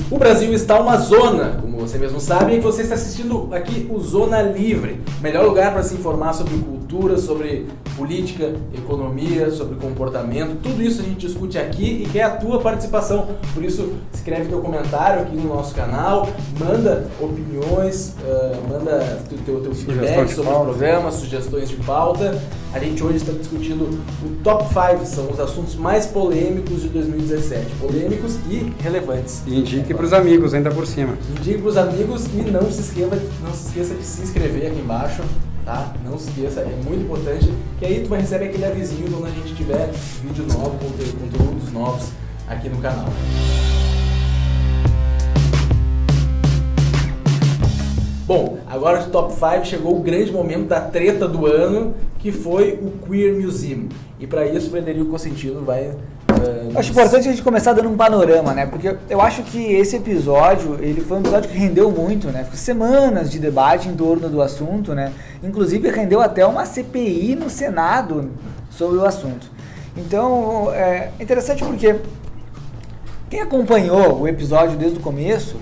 O Brasil está uma zona, como você mesmo sabe, e você está assistindo aqui o Zona Livre, melhor lugar para se informar sobre cultura, sobre política, economia, sobre comportamento, tudo isso a gente discute aqui e quer a tua participação. Por isso, escreve teu comentário aqui no nosso canal, manda opiniões, manda teu feedback sobre os programas, sugestões de pauta. A gente hoje está discutindo o Top 5, são os assuntos mais polêmicos de 2017, polêmicos e relevantes. E indique para os amigos ainda por cima. Indique para os amigos e não se esqueça de se inscrever aqui embaixo, tá? Não se esqueça, é muito importante, que aí tu vai receber aquele avisinho quando a gente tiver vídeo novo, conteúdos novos aqui no canal. Bom, agora de Top 5 chegou o grande momento da treta do ano, que foi o Queer Museum. E para isso o Frederico Cosentino vai... Acho importante a gente começar dando um panorama, né? Porque eu acho que esse episódio, ele foi um episódio que rendeu muito, né? Ficou semanas de debate em torno do assunto, né? Inclusive rendeu até uma CPI no Senado sobre o assunto. Então, é interessante porque quem acompanhou o episódio desde o começo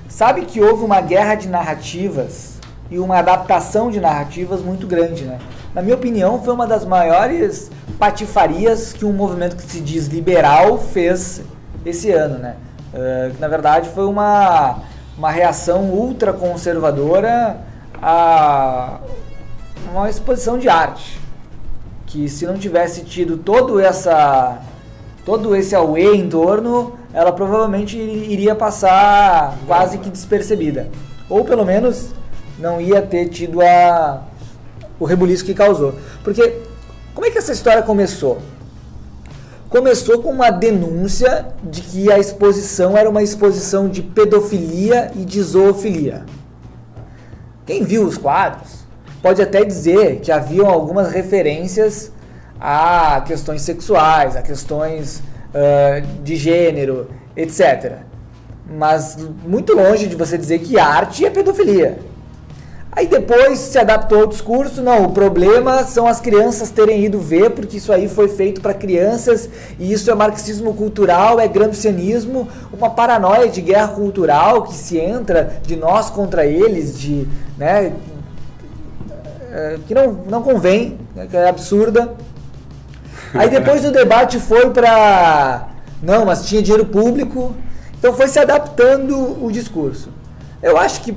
sabe que houve uma guerra de narrativas e uma adaptação de narrativas muito grande, né? Na minha opinião, foi uma das maiores patifarias que um movimento que se diz liberal fez esse ano, né? Na verdade, foi uma reação ultraconservadora a uma exposição de arte, que se não tivesse tido todo esse auê em torno, ela provavelmente iria passar quase que despercebida. Ou pelo menos não ia ter tido o rebuliço que causou. Porque como é que essa história começou? Começou com uma denúncia de que a exposição era uma exposição de pedofilia e de zoofilia. Quem viu os quadros pode até dizer que haviam algumas referências a questões sexuais, a questões de gênero, etc. Mas muito longe de você dizer que arte é pedofilia. Aí depois se adaptou ao discurso, não, o problema são as crianças terem ido ver, porque isso aí foi feito para crianças, e isso é marxismo cultural, é gramscianismo, uma paranoia de guerra cultural que se entra de nós contra eles, né, que não convém, né, que é absurda. Aí depois o debate foi para, não, mas tinha dinheiro público, então foi se adaptando o discurso. Eu acho que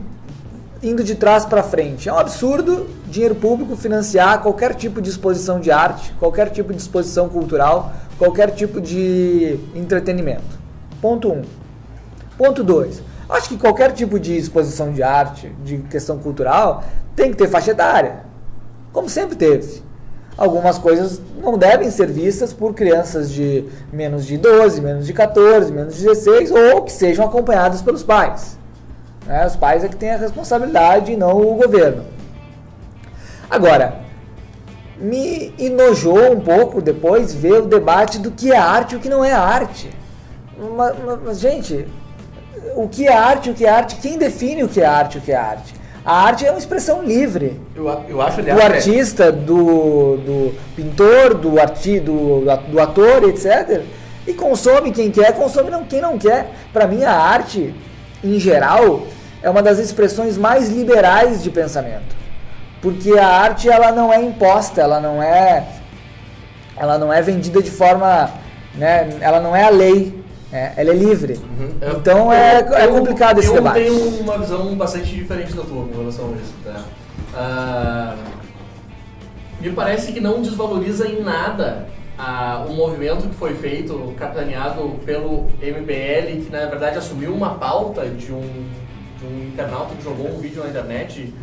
indo de trás para frente, é um absurdo dinheiro público financiar qualquer tipo de exposição de arte, qualquer tipo de exposição cultural, qualquer tipo de entretenimento. Ponto 1. Ponto 2. Acho que qualquer tipo de exposição de arte, de questão cultural, tem que ter faixa etária, como sempre teve. Algumas coisas não devem ser vistas por crianças de menos de 12, menos de 14, menos de 16, ou que sejam acompanhadas pelos pais. Os pais é que têm a responsabilidade e não o governo. Agora, me enojou um pouco depois ver o debate do que é arte e o que não é arte. Mas, gente, o que é arte e o que é arte? Quem define o que é arte e o que é arte? A arte é uma expressão livre. Eu acho, aliás, do artista, do pintor, do ator, etc. E consome quem quer, consome quem não quer. Para mim, a arte, em geral, é uma das expressões mais liberais de pensamento, porque a arte ela não é imposta, ela não é vendida de forma, né, ela não é a lei, ela é livre. Então é complicado esse debate. Eu tenho uma visão bastante diferente da tua com relação a isso. Tá? Me parece que não desvaloriza em nada o movimento que foi feito, capitaneado pelo MBL, que na verdade assumiu uma pauta de um internauta que jogou um vídeo na internet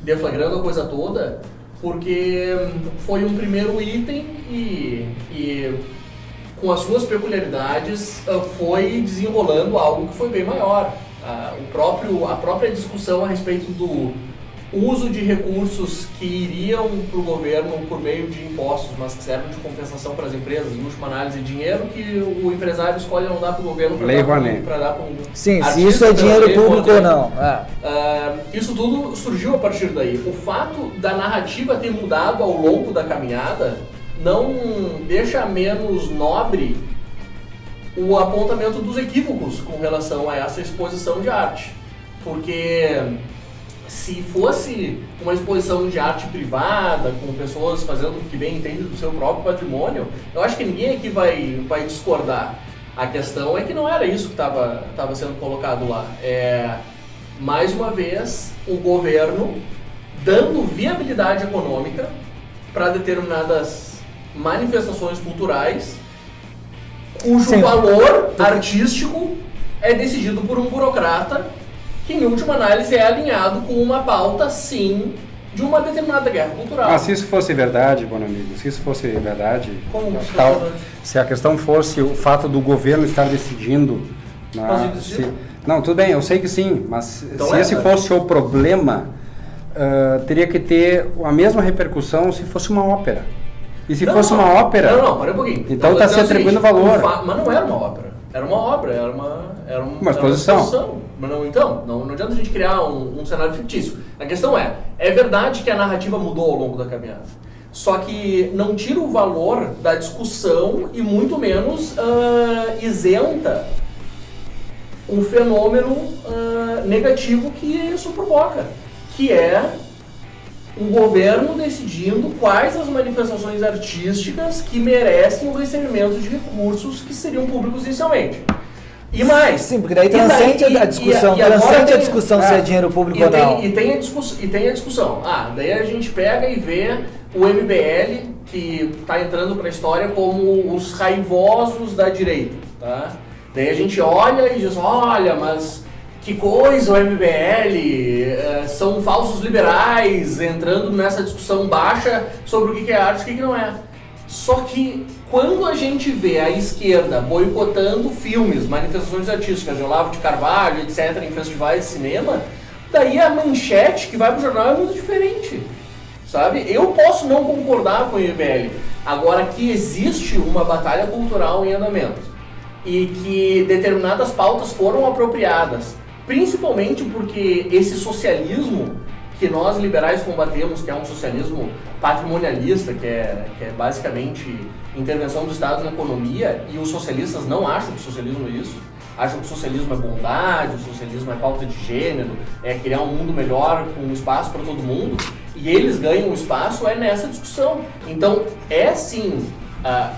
deflagrando a coisa toda, porque foi um primeiro item e com as suas peculiaridades foi desenrolando algo que foi bem maior. A própria discussão a respeito do uso de recursos que iriam para o governo por meio de impostos, mas que servem de compensação para as empresas, em última análise, dinheiro que o empresário escolhe não dar para o governo para dar para um Sim, se isso é dinheiro público ou não. Isso tudo surgiu a partir daí. O fato da narrativa ter mudado ao longo da caminhada não deixa menos nobre o apontamento dos equívocos com relação a essa exposição de arte. Porque se fosse uma exposição de arte privada, com pessoas fazendo o que bem entendem do seu próprio patrimônio, eu acho que ninguém aqui vai discordar. A questão é que não era isso que estava sendo colocado lá. Mais uma vez, o governo dando viabilidade econômica para determinadas manifestações culturais, cujo valor artístico é decidido por um burocrata que, em última análise, é alinhado com uma pauta, sim, de uma determinada guerra cultural. Mas se isso fosse verdade, bom amigo, se isso fosse verdade, Como se a questão fosse o fato do governo estar decidindo... Não, tudo bem, eu sei que sim, mas então se esse fosse o problema, teria que ter a mesma repercussão se fosse uma ópera. E se fosse uma ópera... Não, para um pouquinho. Então está se atribuindo valor. Mas não era uma ópera. Era uma obra, era uma exposição. Mas não adianta a gente criar um cenário fictício. A questão é verdade que a narrativa mudou ao longo da caminhada. Só que não tira o valor da discussão e muito menos isenta um fenômeno negativo que isso provoca, que é o governo decidindo quais as manifestações artísticas que merecem o recebimento de recursos que seriam públicos inicialmente. E mais... Sim, porque daí transcende a discussão, transcende a discussão se é dinheiro público ou não. E tem a discussão. Daí a gente pega e vê o MBL, que está entrando para a história como os raivosos da direita, tá? Daí a gente olha e diz, olha, mas que coisa o MBL, são falsos liberais entrando nessa discussão baixa sobre o que é arte e o que não é. Só que quando a gente vê a esquerda boicotando filmes, manifestações artísticas de Olavo de Carvalho, etc., em festivais de cinema, daí a manchete que vai pro jornal é muito diferente, sabe? Eu posso não concordar com o MBL, agora que existe uma batalha cultural em andamento e que determinadas pautas foram apropriadas, principalmente porque esse socialismo que nós liberais combatemos, que é um socialismo patrimonialista, que é basicamente intervenção do Estado na economia, e os socialistas não acham que o socialismo é isso, acham que o socialismo é bondade, o socialismo é pauta de gênero, é criar um mundo melhor com espaço para todo mundo, e eles ganham espaço nessa discussão. Então, sim,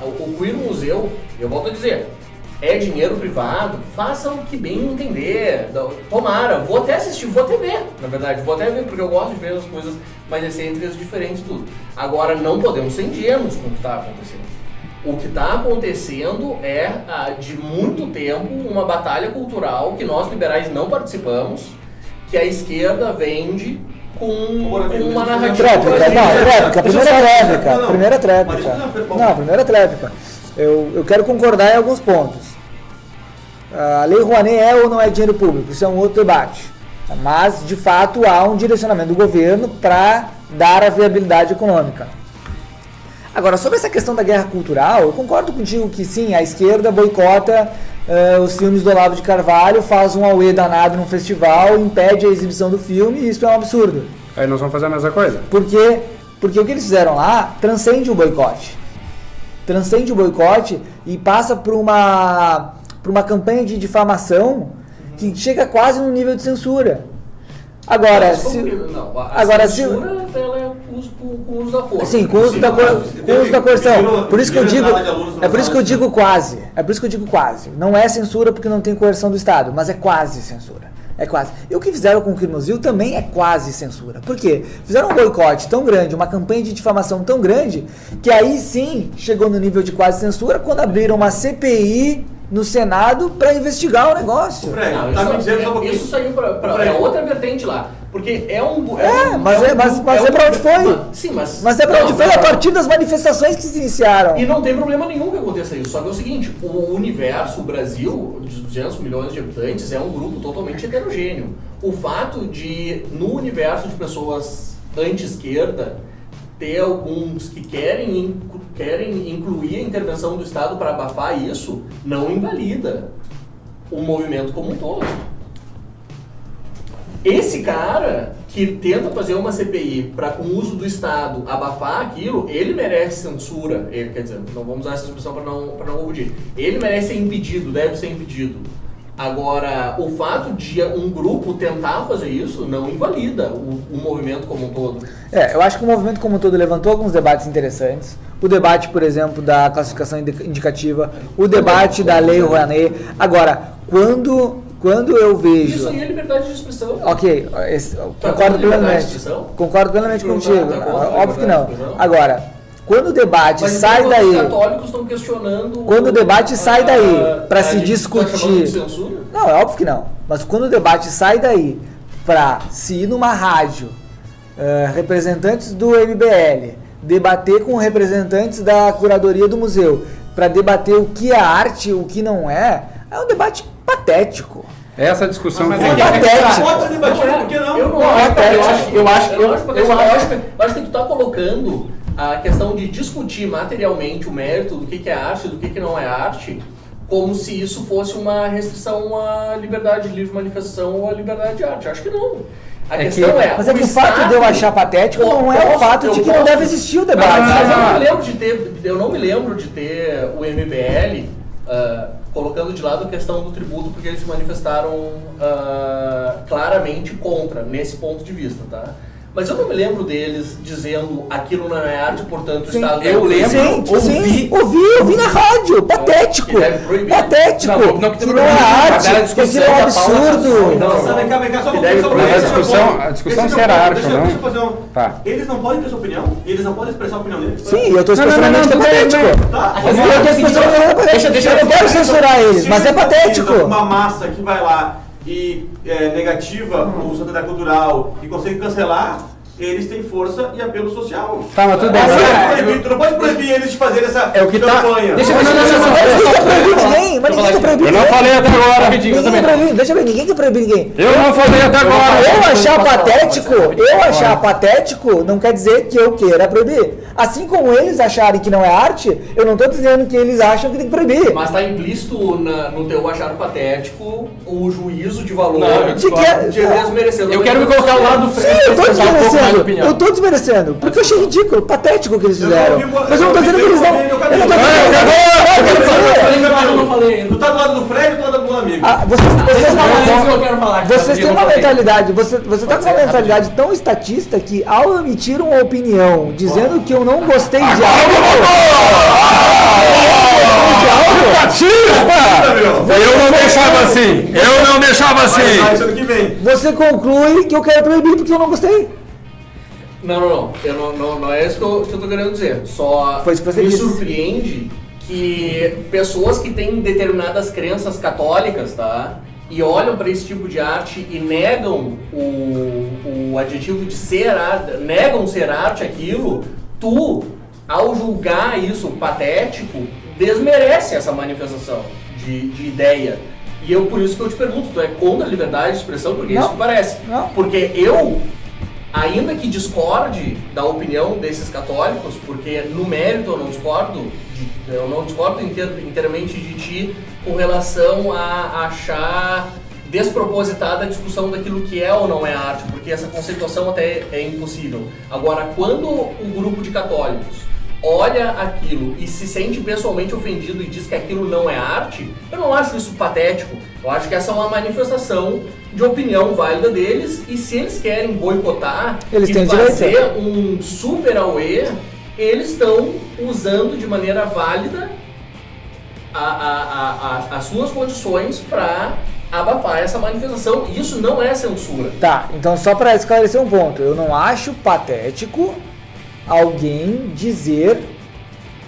o Queer Museu, eu volto a dizer, é dinheiro privado, faça o que bem entender, tomara, vou até assistir, vou até ver, na verdade, vou até ver, porque eu gosto de ver as coisas mais excêntricas, diferentes e tudo. Agora, não podemos ser ingênuos com o que está acontecendo. O que está acontecendo é, de muito tempo, uma batalha cultural que nós liberais não participamos, que a esquerda vende com uma narrativa... Primeira tréplica. Eu quero concordar em alguns pontos. A Lei Rouanet é ou não é dinheiro público? Isso é um outro debate. Mas, de fato, há um direcionamento do governo para dar a viabilidade econômica. Agora, sobre essa questão da guerra cultural, eu concordo contigo que sim, a esquerda boicota os filmes do Olavo de Carvalho, faz um auê danado num festival, impede a exibição do filme, e isso é um absurdo. Aí nós vamos fazer a mesma coisa. Porque o que eles fizeram lá transcende o boicote. Transcende o boicote e passa por uma campanha de difamação que chega quase no nível de censura. Agora, a censura ela é com o uso da força. Sim, com o uso da coerção. Por isso que eu digo, é por isso que eu digo quase. Não é censura porque não tem coerção do Estado, mas é quase censura. É quase. E o que fizeram com o Queer Museu também é quase censura. Por quê? Fizeram um boicote tão grande, uma campanha de difamação tão grande, que aí sim chegou no nível de quase censura quando abriram uma CPI no Senado para investigar o negócio. Isso saiu para outra vertente lá. Porque mas é para onde foi. Mas é para onde foi a partir das manifestações que se iniciaram. E não tem problema nenhum que aconteça isso. Só que é o seguinte, o universo, o Brasil, de 200 milhões de habitantes, é um grupo totalmente heterogêneo. O fato de, no universo de pessoas anti-esquerda, ter alguns que querem incluir a intervenção do Estado para abafar isso, não invalida o movimento como um todo. Esse cara que tenta fazer uma CPI para com o uso do Estado abafar aquilo, ele merece censura. Ele, quer dizer, não vamos usar essa expressão para não confundir. Ele merece ser impedido, deve ser impedido. Agora, o fato de um grupo tentar fazer isso não invalida o movimento como um todo. Eu acho que o movimento como um todo levantou alguns debates interessantes. O debate, por exemplo, da classificação indicativa, o debate da Lei Rouanet. Agora, quando eu vejo... Isso aí é liberdade de expressão. Ok, concordo plenamente. Concordo plenamente contigo. Óbvio que não. Agora, quando o debate sai daí... Os católicos estão questionando... Quando o debate sai daí para se discutir... Não, é óbvio que não. Mas quando o debate sai daí para se ir numa rádio, representantes do MBL, debater com representantes da curadoria do museu, para debater o que é arte, o que não é um debate patético. Essa discussão mas é patético. Pode ser debatido, por que não? Eu acho que tu tá colocando a questão de discutir materialmente o mérito do que é arte, do que não é arte, como se isso fosse uma restrição à liberdade de livre manifestação ou à liberdade de arte. Acho que não. A questão mas é que o fato de eu achar patético não é o fato de que não deve existir o debate. Mas eu não me lembro de ter o MBL colocando de lado a questão do tributo, porque eles se manifestaram claramente contra, nesse ponto de vista, tá? Mas eu não me lembro deles dizendo aquilo não é arte, portanto o Estado... Eu lembro, ouvi na rádio, patético, patético, que não é arte, que aquilo é um absurdo. A discussão se era arte ou não. Eles não podem ter sua opinião, eles não podem expressar a opinião deles. Sim, eu estou expressando que é patético. Eu não quero censurar eles, mas é patético. Uma massa que vai lá e negativa o Santa Cultural e consegue cancelar, eles têm força e apelo social. Tá, mas tudo bem. Tu não pode proibir eles de fazer essa campanha. Deixa eu proibir ninguém, mas ninguém quer proibir ninguém. Eu não falei até agora. Deixa eu ver, ninguém quer proibir ninguém. Eu não falei até agora. Eu achar patético não quer dizer que eu queira proibir. Assim como eles acharem que não é arte, eu não estou dizendo que eles acham que tem que proibir. Mas está implícito no teu achar patético o juízo de valor de desmerecendo. Eu quero me colocar ao lado do frente. Sim, eu estou desmerecendo. Eu estou desmerecendo. Porque eu achei ridículo, patético o que eles fizeram. Mas eu não estou dizendo que eles não. Eu não falei. Tu tá do lado do Fred ou tu tá do lado do amigo? Vocês têm uma mentalidade. Você tá com uma mentalidade tão estatista que ao emitir uma opinião dizendo que eu não gostei de algo. Eu não deixava assim. Você conclui que eu quero proibir porque eu não gostei. Não é isso que eu tô querendo dizer. Só foi isso que você me disse. Surpreende que pessoas que têm determinadas crenças católicas, tá? E olham para esse tipo de arte e negam o adjetivo de ser arte, negam ser arte aquilo, tu, ao julgar isso patético, desmerece essa manifestação de ideia. E por isso que eu te pergunto, tu é contra a liberdade de expressão? Porque isso que parece. Não. Porque eu, ainda que discorde da opinião desses católicos, porque no mérito eu não discordo inteiramente de ti com relação a achar despropositada a discussão daquilo que é ou não é arte, porque essa conceituação até é impossível. Agora, quando um grupo de católicos olha aquilo e se sente pessoalmente ofendido e diz que aquilo não é arte, eu não acho isso patético. Eu acho que essa é uma manifestação de opinião válida deles, e se eles querem boicotar eles e fazer um super auê, eles estão usando de maneira válida as suas condições para abafar essa manifestação. Isso não é censura. Tá, então só para esclarecer um ponto, eu não acho patético alguém dizer,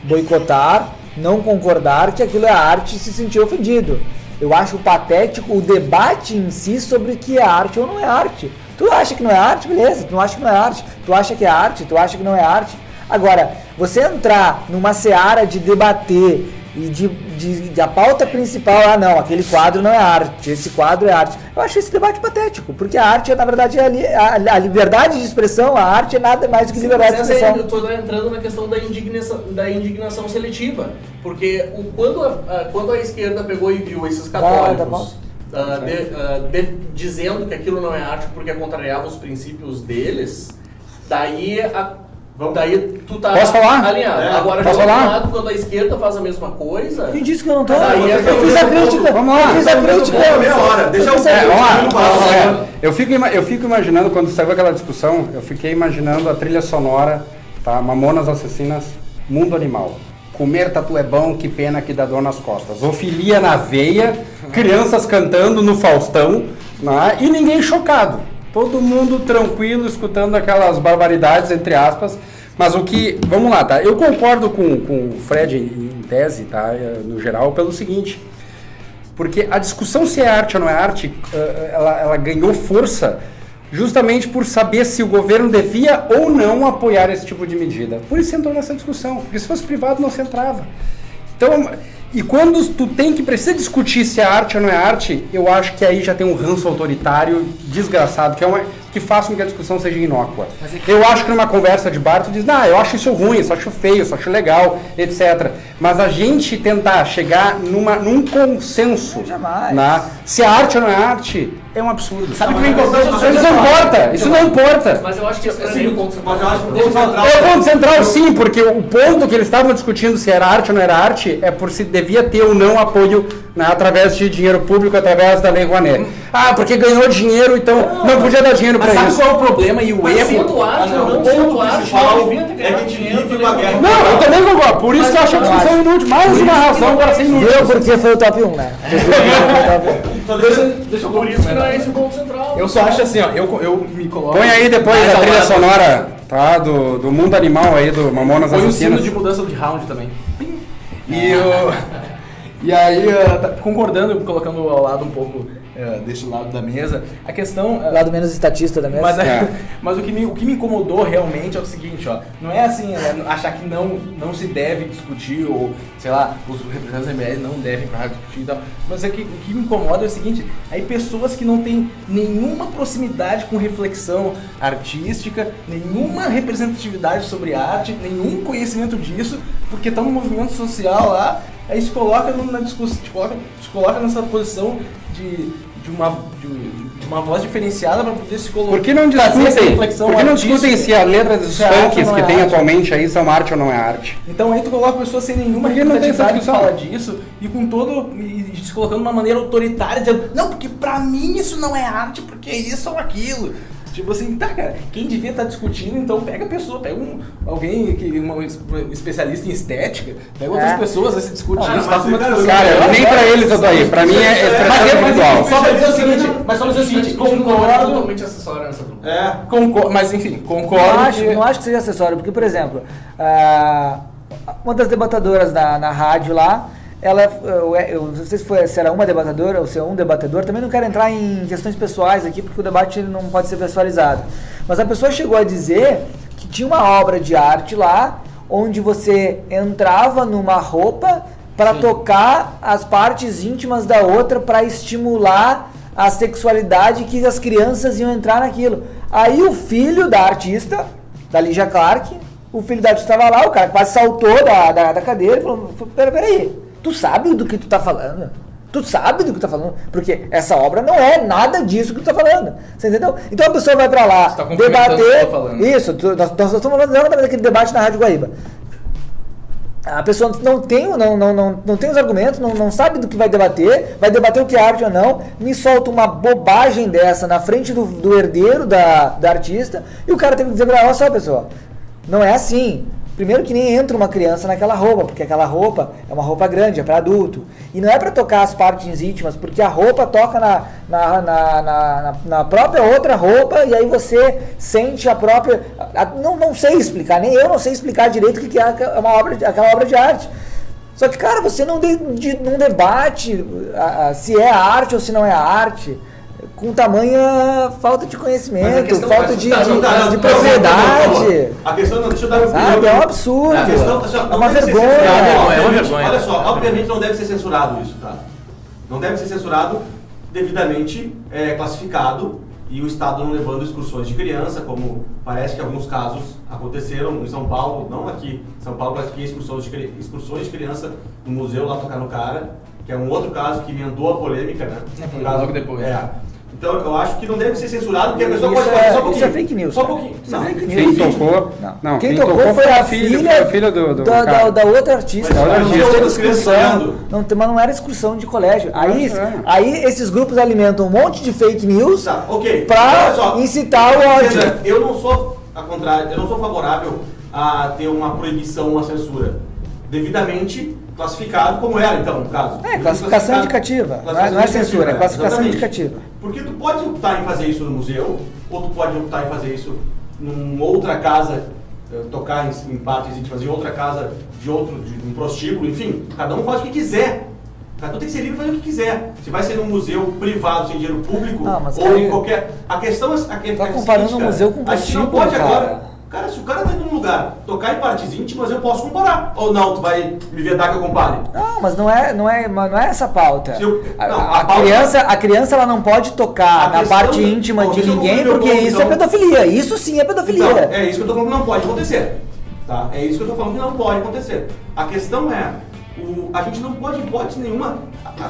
boicotar, não concordar que aquilo é arte e se sentir ofendido. Eu acho patético o debate em si sobre o que é arte ou não é arte. Tu acha que não é arte? Beleza, tu não acha que não é arte. Tu acha que é arte? Tu acha que não é arte? Agora, você entrar numa seara de debater e a pauta principal, não, aquele quadro não é arte, esse quadro é arte. Eu acho esse debate patético, porque a arte, na verdade, é a liberdade de expressão, a arte é nada mais do que liberdade de expressão. Eu estou entrando na questão da indignação seletiva, porque quando a esquerda pegou e viu esses católicos dizendo que aquilo não é arte porque contrariava os princípios deles, daí tu tá Posso falar? alinhado. Agora, Posso do outro falar? lado, quando a esquerda faz a mesma coisa... Quem disse que eu não tô? Daí Eu fiz a crítica. Vamos lá. Eu fiz a crítica. Meia hora, deixa eu Vamos lá. Eu fico imaginando, quando saiu aquela discussão, eu fiquei imaginando a trilha sonora, tá? Mamonas Assassinas, Mundo Animal. Comer tatu é bom, que pena que dá dor nas costas. Ofilia na veia, crianças cantando no Faustão, né? E ninguém chocado. Todo mundo tranquilo, escutando aquelas barbaridades, entre aspas. Mas o que... Vamos lá, tá? Eu concordo com o Fred em tese, tá? No geral, pelo seguinte. Porque a discussão se é arte ou não é arte, ela ganhou força justamente por saber se o governo devia ou não apoiar esse tipo de medida. Por isso entrou nessa discussão, porque se fosse privado não se entrava. Então, e quando tu precisa discutir se é arte ou não é arte, eu acho que aí já tem um ranço autoritário desgraçado, que faz com que a discussão seja inócua. Eu acho que numa conversa de bar tu diz, eu acho isso ruim, isso acho feio, isso acho legal, etc. Mas a gente tentar chegar num consenso, se é arte ou não é arte, é um absurdo. Sabe o que é importante? Isso não importa. Mas eu acho que esse é o ponto central. É o ponto central, sim, porque o ponto que eles estavam discutindo se era arte ou não era arte é por se devia ter ou não apoio, né, através de dinheiro público, através da Lei Rouanet. Porque ganhou dinheiro, então não podia dar dinheiro para isso. Mas sabe qual é o problema e o erro? Sendo arte ou não sendo arte, não devia ter ganhado dinheiro. Não, eu também concordo. Por isso que eu acho a discussão inútil. Mais uma razão para ser inútil. Viu porque foi o top 1, né? Por isso que não é esse o ponto central. Eu só acho assim, ó, eu me coloco... Põe aí depois a trilha sonora, tá? Do Mundo Animal aí, do Mamonas Põe Assassinas. o sino de mudança de round também. E aí, concordando, colocando ao lado um pouco deste lado da mesa, a questão... Lado menos estatista da mesa. Mas o que me incomodou realmente é o seguinte, ó, não é assim, achar que não se deve discutir, ou, sei lá, os representantes da MBL não devem parar de discutir e tal, mas o que me incomoda é o seguinte, aí pessoas que não têm nenhuma proximidade com reflexão artística, nenhuma representatividade sobre arte, nenhum conhecimento disso, porque estão no movimento social lá, aí se coloca na discussão, se coloca nessa posição de uma voz diferenciada para poder se colocar. Por que não discutem se a letra dos funks que tem atualmente aí são arte ou não é arte? Então aí tu coloca pessoas sem nenhuma representatividade que fala disso e e se colocando de uma maneira autoritária, dizendo, não, porque pra mim isso não é arte, porque isso ou aquilo. Tipo assim, cara, quem devia estar discutindo, então pega a pessoa, pega alguém um especialista em estética, pega outras pessoas, aí se discute isso, faça uma discussão. Cara, nem pra eles eu tô aí, pra mim é expressão individual. Só pra dizer o seguinte, concordo. Totalmente acessório nessa dúvida. Concordo, mas enfim, concordo. Não acho que seja acessório, porque, por exemplo, uma das debatadoras na rádio lá, eu não sei se era uma debatedora ou se é um debatedor, também não quero entrar em questões pessoais aqui, porque o debate não pode ser pessoalizado. Mas a pessoa chegou a dizer que tinha uma obra de arte lá, onde você entrava numa roupa para tocar as partes íntimas da outra, para estimular a sexualidade, que as crianças iam entrar naquilo. Aí o filho da artista, da Lígia Clark, o filho da artista estava lá, o cara quase saltou da cadeira e falou, peraí, tu sabe do que tu tá falando? Tu sabe do que tu tá falando? Porque essa obra não é nada disso que tu tá falando. Você entendeu? Então a pessoa vai pra lá debater. Isso, nós estamos falando exatamente daquele debate na Rádio Guaíba. A pessoa não tem os argumentos, não sabe do que vai debater o que é arte ou não, me solta uma bobagem dessa na frente do herdeiro da artista, e o cara tem que dizer pra ela, olha só, pessoal, não é assim. Primeiro que nem entra uma criança naquela roupa, porque aquela roupa é uma roupa grande, é para adulto. E não é para tocar as partes íntimas, porque a roupa toca na própria outra roupa, e aí você sente a própria... Não sei explicar, nem eu não sei explicar direito o que é aquela obra de arte. Só que, cara, você não debate se é arte ou se não é arte, com tamanha falta de conhecimento, falta de propriedade. A questão não, deixa eu dar uma opinião. É um absurdo. É uma vergonha. É uma vergonha. Olha só, obviamente não deve ser censurado isso, tá? Não deve ser censurado, devidamente classificado, e o Estado não levando excursões de criança, como parece que alguns casos aconteceram em São Paulo, não aqui. São Paulo, parece que excursões de criança no museu, lá tocar no cara. que é um outro caso que emendou a polêmica, né? Foi caso, logo depois. Então eu acho que não deve ser censurado, porque a pessoa Isso pode fazer só um pouquinho. Isso é fake news. Só um pouquinho. Isso é fake Quem news. tocou? Não. Não, Quem tocou foi a filha do da cara. outra artista. Mas Não não teve tinha outras crianças excursão. olhando. Mas não era excursão de colégio. É. Aí esses grupos alimentam um monte de fake news Tá, ok. pra Olha só, incitar o ódio. eu não sou, ao contrário, eu não sou favorável a ter uma proibição, uma censura. Devidamente classificado como era, então, no caso. Classificação indicativa. Não é censura, é classificação exatamente. indicativa. Porque tu pode optar em fazer isso no museu, ou tu pode optar em fazer isso numa outra casa, tocar em partes e fazer outra casa de um prostíbulo, enfim, cada um faz o que quiser. Cada um tem que ser livre e fazer o que quiser. Se vai ser num museu privado sem dinheiro público, ou em qualquer. A questão é. Tá comparando um museu com um a gente não prostíbulo, pode cara. agora. Cara, se o cara tá indo num lugar tocar em partes íntimas, eu posso comparar. Ou não, tu vai me vedar que eu compare? Não, mas não é essa a pauta. A criança ela não pode tocar na parte íntima de ninguém, porque isso é pedofilia. Isso sim é pedofilia. Então, é isso que eu tô falando que não pode acontecer. Tá? É isso que eu tô falando que não pode acontecer. A questão é, a gente não pode, em hipótese nenhuma,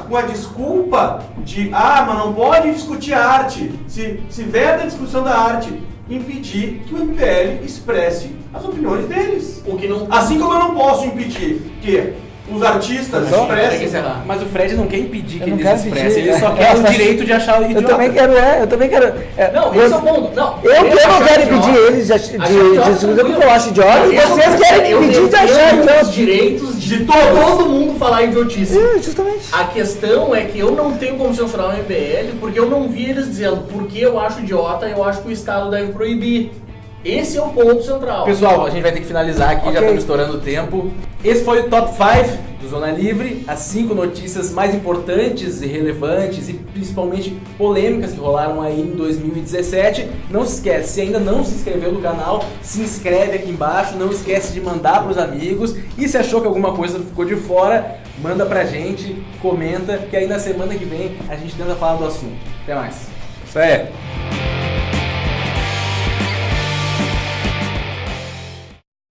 com a desculpa de, mas não pode discutir a arte. Se veda a discussão da arte, impedir que o MBL expresse as opiniões deles. O que não... Assim como eu não posso impedir que os artistas expressem... Mas o Fred não quer impedir que Eu não eles quero expressem, impedir. ele só quer o direito de achar o idiota. Eu também quero. Não, esse é o ponto. Não, Eu não quero impedir eles de discutir porque eu acho idiota e vocês querem impedir de achar idiota. Os direitos de todo mundo falar idiotice. Justamente. A questão é que eu não tenho como censurar o MBL porque eu não vi eles dizendo porque eu acho idiota, eu acho que o Estado deve proibir. Esse é o ponto central. Pessoal, a gente vai ter que finalizar aqui, já estamos estourando o tempo. Esse foi o Top 5 do Zona Livre, as 5 notícias mais importantes e relevantes e principalmente polêmicas que rolaram aí em 2017. Não se esquece, se ainda não se inscreveu no canal, se inscreve aqui embaixo, não esquece de mandar para os amigos e se achou que alguma coisa ficou de fora, manda pra gente, comenta, que aí na semana que vem a gente tenta falar do assunto. Até mais. Isso aí.